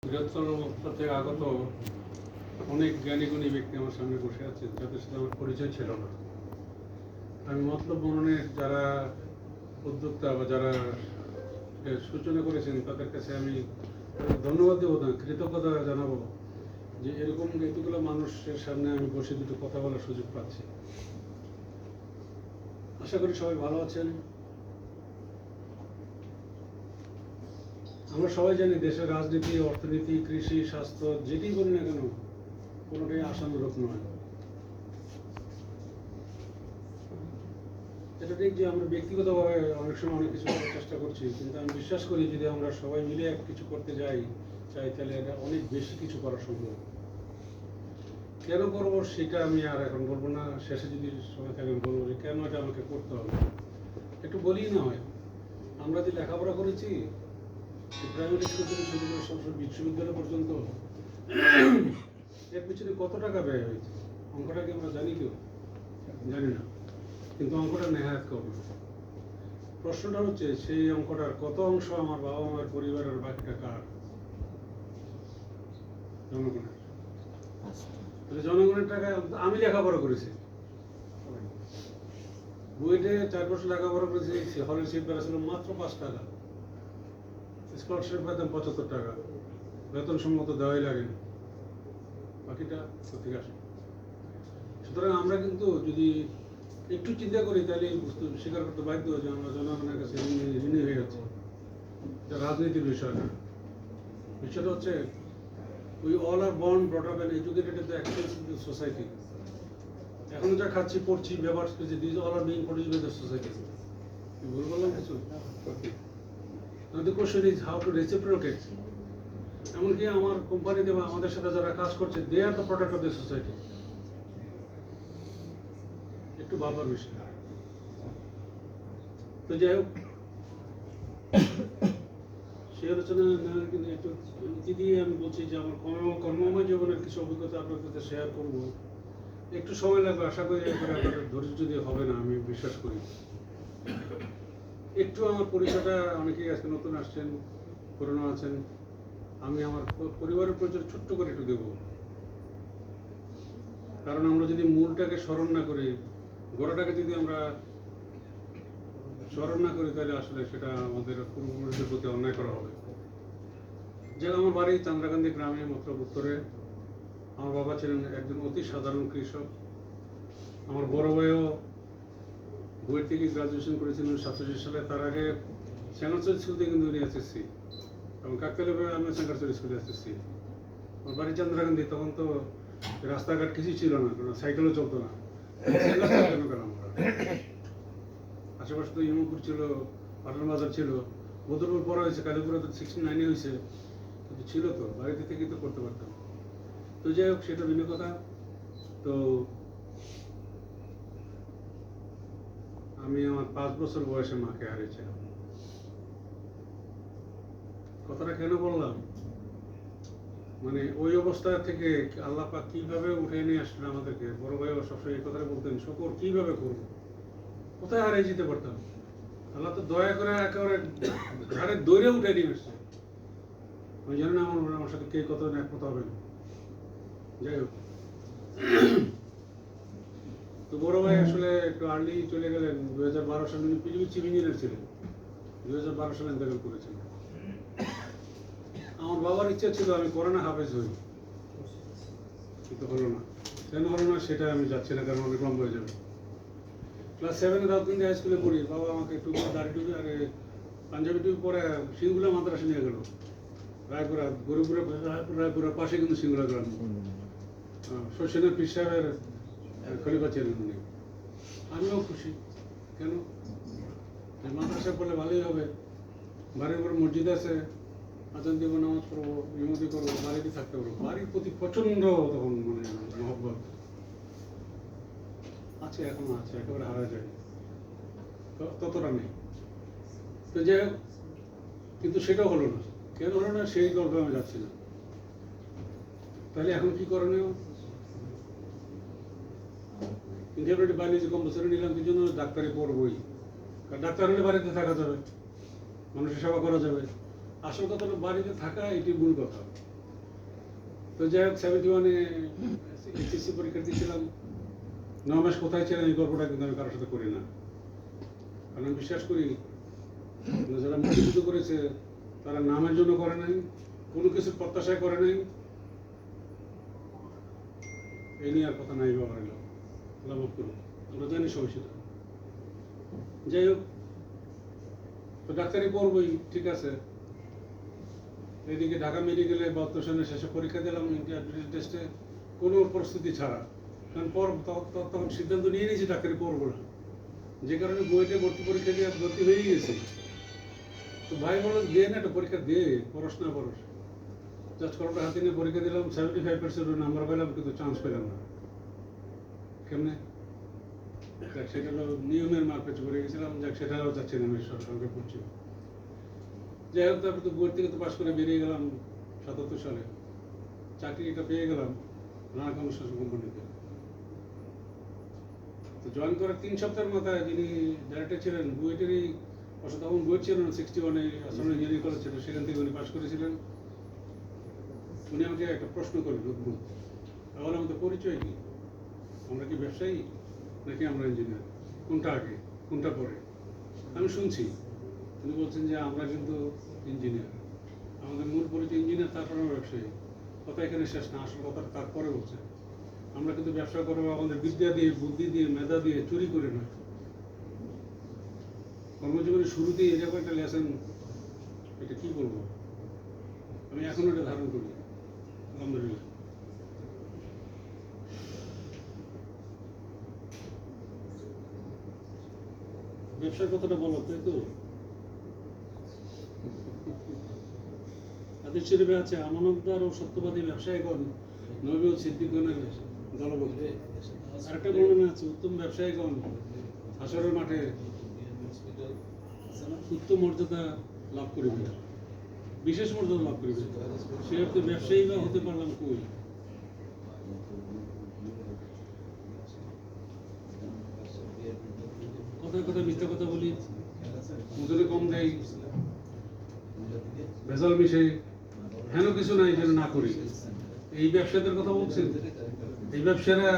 বৃহত্তর অবস্থা থেকে আগত অনেক জ্ঞানীগুণী ব্যক্তি আমার সামনে বসে আছেন, যাদের সাথে আমার পরিচয় ছিল না। আমি মতলব মননের যারা উদ্যোক্তা বা যারা সূচনা করেছেন তাদের কাছে আমি ধন্যবাদ দেবো না, কৃতজ্ঞতা জানাবো যে এরকম এতগুলো মানুষের সামনে আমি বসে দুটো কথা বলার সুযোগ পাচ্ছি। আশা করি সবাই ভালো আছেন। আমরা সবাই জানি দেশের রাজনীতি, অর্থনীতি, কৃষি, স্বাস্থ্য যেটি বলি না কেন কোনোটাই আশানুরূপ নয়। এটা ঠিক যে আমরা ব্যক্তিগতভাবে অনেক সময় অনেক কিছু করার চেষ্টা করছি, কিন্তু আমি বিশ্বাস করি যদি আমরা সবাই মিলে কিছু করতে চাই তাহলে এটা অনেক বেশি কিছু করা সম্ভব। কেন করবো সেটা আমি আর এখন বলবো না, শেষে যদি সময় থাকে আমি বলবো যে কেন এটা আমাকে করতে হবে। একটু বলি না হয়, আমরা যে লেখাপড়া করেছি প্রাইমারি স্কুল থেকে শুরু করে সব বিশ্ববিদ্যালয় পর্যন্ত, এর পিছনে কত টাকা ব্যয় হয়েছে অঙ্কটা কি আমরা জানি? কেউ জানি না, কিন্তু অঙ্কটা নেহাত কম। প্রশ্নটা হচ্ছে সেই অঙ্কটার কত অংশ আমার বাবা মায়ের পরিবারের, বাকিটা কার? জনগণের। জনগণের টাকায় আমি লেখাপড়া করেছি, বুয়েটে 4 বছর লেখাপড়া করেছি, হলের সিট বেড়া ছিল মাত্র 5 টাকা, স্কলারশিপ পেতাম 75 টাকা, বেতন সম্মত দেওয়াই লাগেনি, বাকিটা কোথেকে আসে? সুতরাং আমরা কিন্তু যদি একটু চিন্তা করি তাহলে স্বীকার করতে বাধ্য যে আমরা জনগণের কাছে ঋণী হয়ে যাচ্ছি। এটা রাজনীতির বিষয় না, বিষয়টা হচ্ছে we all are born, brought up and educated in the expensive society. এখন যা খাচ্ছি, পড়ছি, ব্যবহার করছি, these all are being produced by the society. ভুল বললাম কিছু? Now the question is how to reciprocate. এমনকি আমার কোম্পানিতে বা আমাদের সাথে যারা কাজ করছে, they are the product of the society. একটু ভাবার বিষয়। তো যাই হোক, সেই আলোচনা কিন্তু একটু ইতি দিয়ে আমি বলছি যে আমার কর্মময় জীবনের কিছু অভিজ্ঞতা আপনার সাথে শেয়ার করবো। একটু সময় লাগবে, আশা করি আপনাদের ধৈর্য দিয়ে হবে না, আমি বিশ্বাস করি। একটু আমার পরিচয়টা, অনেকেই আজকে নতুন আসছেন, পুরনো আছেন, আমি আমার পরিবারের পরিচয় ছোট্ট করে একটু দেবো। কারণ আমরা যদি মূলটাকে স্মরণ না করি, গোড়াটাকে যদি আমরা স্মরণ না করি, তাহলে আসলে সেটা আমাদের পূর্বপুরুষদের প্রতি অন্যায় করা হবে। যে আমার বাড়ি চান্দ্রাকান্দি গ্রামে, মতলব উত্তরে। আমার বাবা ছিলেন একজন অতি সাধারণ কৃষক। আমার বড় ভাইও বুয়েট থেকে গ্রাজুয়েশন করেছিলেন 87 সালে। তার আগে সেনাচর স্কুল থেকে কিন্তু উনি এসএসসি, এবং কাকতালীয় আমি সেনাচর স্কুলে এসএসসি। আমার বাড়ি চান্দ্রাকান্দি, তখন তো রাস্তাঘাট কিছুই ছিল না, সাইকেলও চলতো না। কেন আমরা আশেপাশে তো ইমামপুর ছিল, পাটন বাজার ছিল, বদরপুর পড়া হয়েছে, কালীপুরে তো 69-এ হয়েছে, কিন্তু ছিল তো, বাড়িতে থেকেই তো করতে পারতাম। তো যাই হোক, সেটা ভিন্ন কথা। তো আমি আমার 5 বছর বয়সে মাকে হারিয়েছিলাম। কথাটা কেন বললাম, মানে ওই অবস্থা থেকে আল্লাহ পাক কিভাবে উঠে নিয়ে আসলেন আমাদেরকে। বড় ভাইও সবসময় এই কথাটা বলতেন, শুকর কিভাবে করবো, কোথায় হারিয়ে যেতে পারতাম। আল্লাহ তো দয়া করে একেবারে ঘাড়ে দৌড়ে উঠে নিয়ে আসছে। আমি জানি না আমার সাথে কে কত একমত হবে। যাই হোক, তো বড় ভাই আসলে একটু আর্লি চলে গেলেন 2012 সালে। উনি পৃথিবী চিফ ইঞ্জিনিয়ার ছিলেন, 2012 সালে ইন্তেকাল করেছিলেন। আমার বাবার ইচ্ছা ছিল আমি কোরআনে হাফেজ হই, কিন্তু হলো না। কেন হলো না সেটা আমি যাচ্ছি না, কারণ অনেক লম্বা হয়ে যাবে। ক্লাস 7-এ রাউতগঞ্জ হাই স্কুলে পড়ি। বাবা আমাকে টুপি, দাড়ি টুপি আর পাঞ্জাবি টুপি পরে সিঙ্গুলা মাদ্রাসা নিয়ে গেল, রায়পুরা, গরিবপুরা, রায়পুরার পাশে কিন্তু সিঙ্গুলা গ্রাম। শশীনের পীর সাহেবের খলিফা ছিলেন উনি। আমিও খুশি। কেন? মাদ্রাসা পড়লে ভালোই হবে, বাড়ির উপর মসজিদ আছে, আজান দিব, নামাজ পড়বো, ইমামতি করবো, বাড়িতে থাকতে পারবো। বাড়ির প্রতি প্রচন্ড তখন মানে মহব্বত আছে, এখনো আছে, একেবারে হারা যায়, ততটা নেই। তো যাই হোক, কিন্তু সেটাও হলো না। কেন হলো না সেই গল্পে আমি যাচ্ছি না। তাহলে এখন কি করণীয়? ইন্টারপ্রেটিভ বায়োলজি কম্পালসারি নিলাম, কি জন্য? ডাক্তারি পড়বই, কারণ ডাক্তার হলে বাড়িতে থাকা যাবে, মানুষের সেবা করা যাবে। আসল কথাটা বাড়িতে থাকা, এটি মূল কথা। তো যাই হোক 71-এ এইচএসসি পরীক্ষা দিয়েছিলাম। 9 মাস কোথায় ছিলাম এই গল্পটা কিন্তু আমি কারোর সাথে করি না, কারণ আমি বিশ্বাস করি যারা মুক্তিযুদ্ধ করেছে তারা নামের জন্য করে নাই, কোনো কিছুর প্রত্যাশায় করে নাই। এই নিয়ে আর কথা নাই বাবা, লাভ করুন, আমরা জানি সবাই সেটা। যাই হোক, তো ডাক্তারি পড়বই, ঠিক আছে। এদিকে ঢাকা মেডিকেলে 72 সালের শেষে পরীক্ষা দিলাম ইন্টারভিউ টেস্টে, কোনো প্রস্তুতি ছাড়া। কারণ তখন সিদ্ধান্ত নিয়ে নিয়েছি ডাক্তারি পড়বো না, যে কারণে বুয়েটে ভর্তি পরীক্ষা দিয়ে ভর্তি হয়ে গেছি। তো ভাই বলল দে না, একটা পরীক্ষা দে, পড়াশোনা করস। জাস্ট কলমটা হাতে নিয়ে পরীক্ষা দিলাম, 75% নাম্বার পেলাম, কিন্তু চান্স পেলাম না। কেমনে? সেটা হলো নিয়মের মারপেটে পড়ে গেছিলাম। যাক, সেটাও যাচ্ছে না, আমি সরকারকে পড়ছি। যাই হোক, তারপর তো বুয়েট থেকে তো পাশ করে বেরিয়ে গেলাম 77 সালে। চাকরিটা পেয়ে গেলাম রানা কনস্ট্রাকশন কোম্পানিতে। তো জয়েন করার 3 সপ্তাহের মাথায় যিনি ডাইরেক্টর ছিলেন বুয়েটেরই, তখন বুয়েট ছিল না, 61-এ আসলে ইঞ্জিনিয়ারিং কলেজ ছিল, সেখান থেকে উনি পাশ করেছিলেন। উনি আমাকে একটা প্রশ্ন করেন অদ্ভুত। তাহলে আমাদের পরিচয় কি? আমরা কি ব্যবসায়ী নাকি আমরা ইঞ্জিনিয়ার? কোনটা আগে কোনটা পরে? আমি শুনছি উনি বলছেন যে আমরা কিন্তু ইঞ্জিনিয়ার, আমাদের মূল পরিচয় ইঞ্জিনিয়ার, তারপর আমরা ব্যবসায়ী। কথা এখানে শেষ না, আসল কথাটা তারপরে বলছে আমরা কিন্তু ব্যবসা করবো আমাদের বিদ্যা দিয়ে, বুদ্ধি দিয়ে, মেধা দিয়ে, চুরি করে নয়। কর্মজীবনের শুরুতেই এরকম একটা লেসন, এটা কি বলবো, আমি এখনো এটা ধারণ করি, আলহামদুলিল্লাহ। ব্যবসার কথাটা বলো, তাই তো? হাদিস শরীফে আছে, আমানতদার ও সত্যবাদী ব্যবসায়ীগণ নবী ও সিদ্দিকগণের দলবদ্ধ। আরেকটা বর্ণনা আছে, উত্তম ব্যবসায়ীগণ হাসরের মাঠে উত্তম মর্যাদা লাভ করিবে, বিশেষ মর্যাদা লাভ করিবে। সে অর্থে ব্যবসায়ী বা হতে পারলাম কই? কথায় কথায় মিথ্যা কথা বলি, মজুরি কম দেয়, ভেজাল মিশে, হেন কিছু নাই যেন না করি। এই ব্যবসাদের কথা বলছেন, এই ব্যবসারা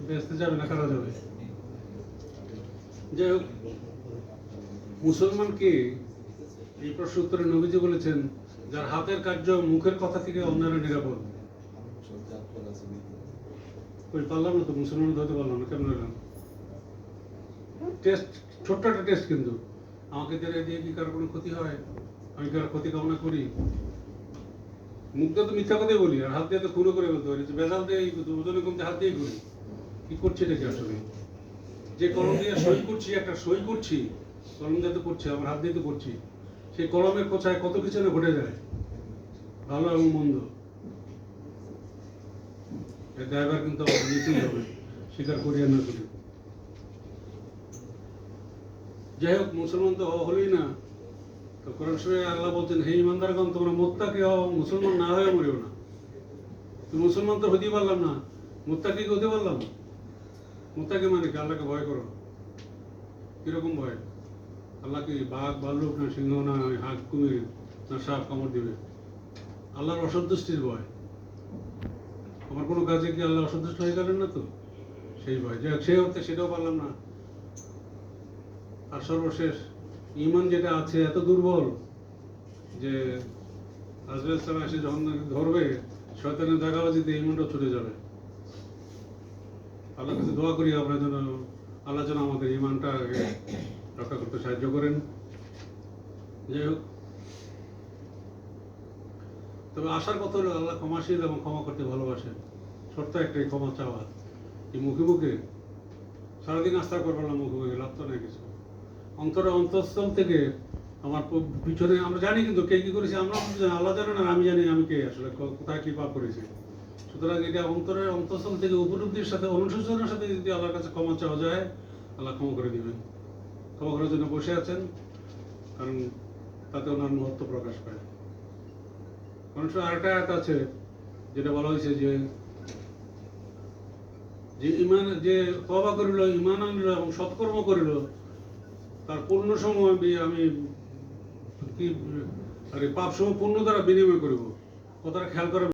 বেচতে যাবে না, কারা যাবে? যাই হোক, মুসলমানকে এই প্রশ্ন উত্তরে নবীজি বলেছেন, যার হাতের কার্য মুখের কথা থেকে অন্যরা নিরাপদ। কই পারলাম না তো, মুসলমান ধরতে পারলাম না, কেমন হলাম? টেস্ট, ছোট্ট একটা টেস্ট, কিন্তু আমাকে দিয়ে কি কারো কোনো ক্ষতি হয়? আমি কারো ক্ষতি কামনা করি? মুখ দিয়ে তো মিথ্যা কথাই বলি, আর হাত দিয়ে তো খুনও করে বলতে পারি, বেজাল দিয়ে ওজনে কমতে হাত দিয়েই করি। কি করছি এটাকে আসলে? যে কলম দিয়ে সই করছি, একটা সই করছি, কলম দিয়ে তো করছি, আমার হাত দিয়ে তো করছি। সেই কলমের কোথায় কত কিছু না ঘটে যায়, ভালো এবং মন্দ। এর দায়ভার কিন্তু আমার নিতেই হবে, স্বীকার করি আর না করি। যাই হোক, মুসলমান তো হলোই না। তো কোরআন শরীফে আল্লাহ বলছেন, হে ইমানদারগণ, তোমরা মুত্তাকি হও, মুসলমান না হয়ে মরিও না। তো মুসলমান তো হতেই পারলাম না, মুত্তাকি হতে পারলাম না। মুত্তাকি মানে কি? আল্লাহকে ভয় করো। কিরকম ভয়? আল্লাহ কি বাঘ, ভাল্লুক, না সিংহ, না হাঁক, কুমির, না সাপ কামড় দিবে? আল্লাহর অসন্তুষ্টির ভয়। আমার কোনো কাজে কি আল্লাহ অসন্তুষ্ট হয়ে গেলেন না তো? সেই ভয়। যাই হোক, সেই অর্থে সেটাও পারলাম না। আর সর্বশেষ, ইমান যেটা আছে এত দুর্বল যে আজরাইল সালাম এসে যখন ধরবে, শয়তানের দাগাবাজিতে ইমানটাও ছুটে যাবে। আল্লাহর কাছে দোয়া করি আমরা যেন, আল্লাহ যেন আমাদের ইমানটা রক্ষা করতে সাহায্য করেন। যাই হোক, তবে আশার কথা হলো আল্লাহ ক্ষমাশীল এবং ক্ষমা করতে ভালোবাসেন। শর্ত একটাই, ক্ষমা চাওয়া। এই মুখে মুখে সারাদিন আস্থা করবো না, মুখে মুখে লাভ তো নেই কিছু। অন্তরে অন্তঃস্থল থেকে আমার পিছনে আমরা জানি, কিন্তু কে কি করেছে আমরা আল্লাহ জানেন, আর আমি জানি আমি কে আসলে কোথায় কি পাপ করেছি। সুতরাং এটা অন্তরের অন্তঃস্থল থেকে উপলব্ধির সাথে, অনুশোচনার সাথে যদি আল্লাহর কাছে ক্ষমা চাওয়া যায়, আল্লাহ ক্ষমা করে দিবেন। ক্ষমা করার জন্য বসে আছেন, কারণ তাতে ওনার মহত্ব প্রকাশ পায়। কারণ আরেকটা আয়াত আছে যেটা বলা হয়েছে যে ইমান, যে তওবা করিল, ইমান আনিল এবং সৎকর্ম করিল, তার পূর্ণ সময় আমি কি পাপ সময় পূর্ণ দ্বারা বিনিময় করিব। কথাটা খেয়াল করে